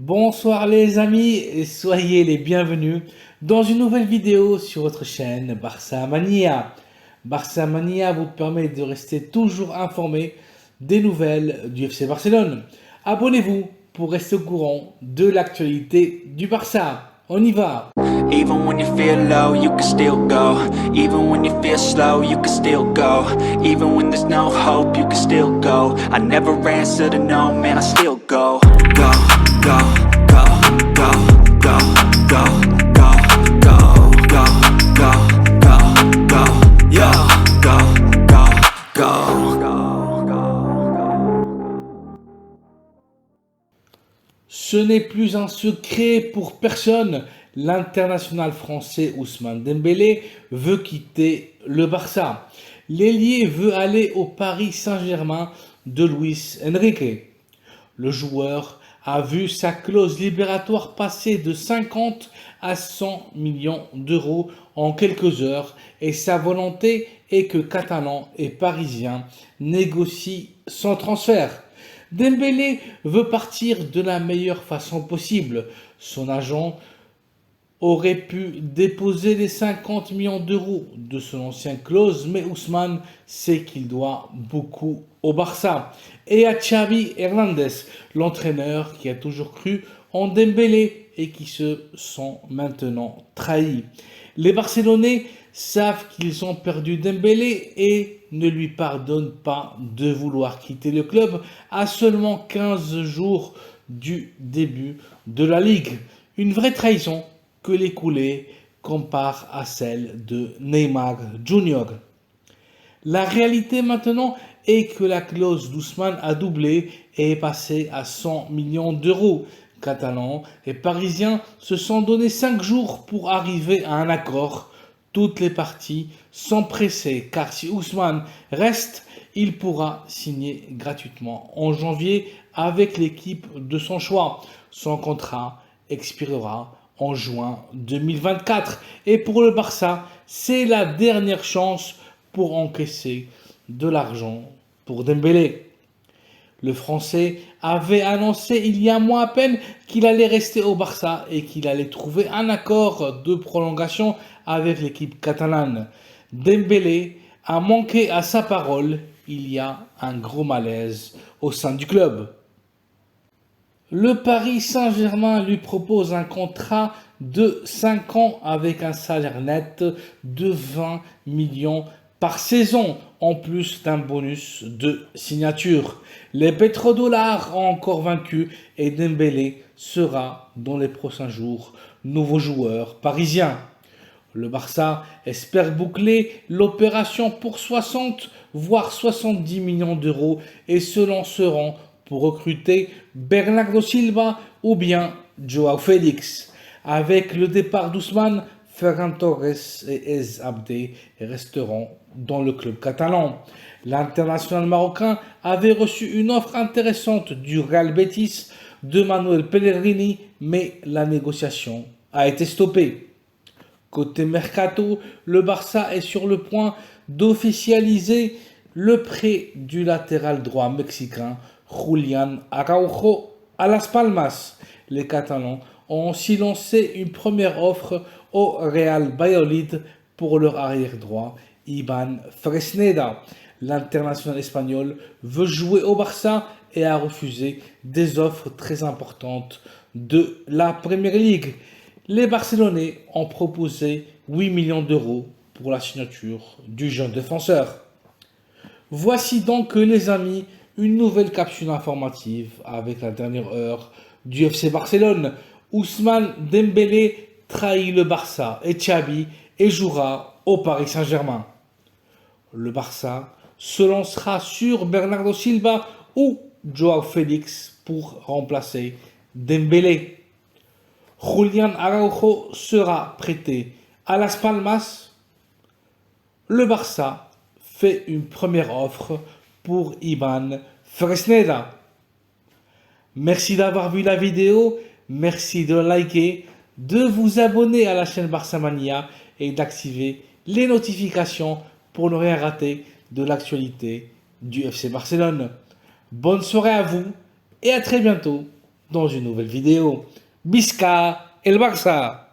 Bonsoir les amis et soyez les bienvenus dans une nouvelle vidéo sur votre chaîne Barça Mania. Barça Mania vous permet de rester toujours informé des nouvelles du FC Barcelone. Abonnez-vous pour rester au courant de l'actualité du Barça. On y va! Even when you feel low, you can still go. Even when you feel slow, you can still go. Even when there's no hope, you can still go. I never answer to no, man, I still go. Go, go, go, go, go, go, go, go, go, go, go, go, yeah, go, go, go. Ce n'est plus un secret pour personne. L'international français Ousmane Dembélé veut quitter le Barça. L'ailier veut aller au Paris Saint-Germain de Luis Enrique. Le joueur a vu sa clause libératoire passer de 50 à 100 millions d'euros en quelques heures et sa volonté est que Catalans et Parisiens négocient son transfert. Dembélé veut partir de la meilleure façon possible. Son agent aurait pu déposer les 50 millions d'euros de son ancienne clause, mais Ousmane sait qu'il doit beaucoup au Barça et à Xavi Hernandez, l'entraîneur qui a toujours cru en Dembélé et qui se sent maintenant trahi. Les Barcelonais savent qu'ils ont perdu Dembélé et ne lui pardonnent pas de vouloir quitter le club à seulement 15 jours du début de la Ligue. Une vraie trahison que les coulées comparent à celle de Neymar Jr. La réalité maintenant est que la clause d'Ousmane a doublé et est passée à 100 millions d'euros. Catalans et Parisiens se sont donné 5 jours pour arriver à un accord. Toutes les parties sont pressées car si Ousmane reste, il pourra signer gratuitement en janvier avec l'équipe de son choix. Son contrat expirera en juin 2024. Et pour le Barça, c'est la dernière chance pour encaisser de l'argent pour Dembélé. Le Français avait annoncé il y a un mois à peine qu'il allait rester au Barça et qu'il allait trouver un accord de prolongation avec l'équipe catalane. Dembélé a manqué à sa parole. Il y a un gros malaise au sein du club. Le Paris Saint-Germain lui propose un contrat de 5 ans avec un salaire net de 20 millions par saison, en plus d'un bonus de signature. Les pétrodollars ont encore vaincu et Dembélé sera dans les prochains jours nouveau joueur parisien. Le Barça espère boucler l'opération pour 60 voire 70 millions d'euros et se lanceront pour recruter Bernardo Silva ou bien Joao Félix. Avec le départ d'Ousmane, Ferran Torres et Ez Abde resteront dans le club catalan. L'international marocain avait reçu une offre intéressante du Real Betis de Manuel Pellegrini, mais la négociation a été stoppée. Côté mercato, le Barça est sur le point d'officialiser le prêt du latéral droit mexicain Julián Araujo à Las Palmas. Les Catalans ont aussi lancé une première offre au Real Valladolid pour leur arrière droit Ivan Fresneda. L'international espagnol veut jouer au Barça et a refusé des offres très importantes de la Premier League. Les Barcelonais ont proposé 8 millions d'euros pour la signature du jeune défenseur. Voici donc les amis une nouvelle capsule informative avec la dernière heure du FC Barcelone. Ousmane Dembélé trahit le Barça et Xavi et jouera au Paris Saint-Germain. Le Barça se lancera sur Bernardo Silva ou Joao Félix pour remplacer Dembélé. Julián Araujo sera prêté à Las Palmas. Le Barça fait une première offre pour Ivan Fresneda. Merci d'avoir vu la vidéo, merci de liker, de vous abonner à la chaîne Barça Mania et d'activer les notifications pour ne rien rater de l'actualité du FC Barcelone. Bonne soirée à vous et à très bientôt dans une nouvelle vidéo. Bisca el Barça!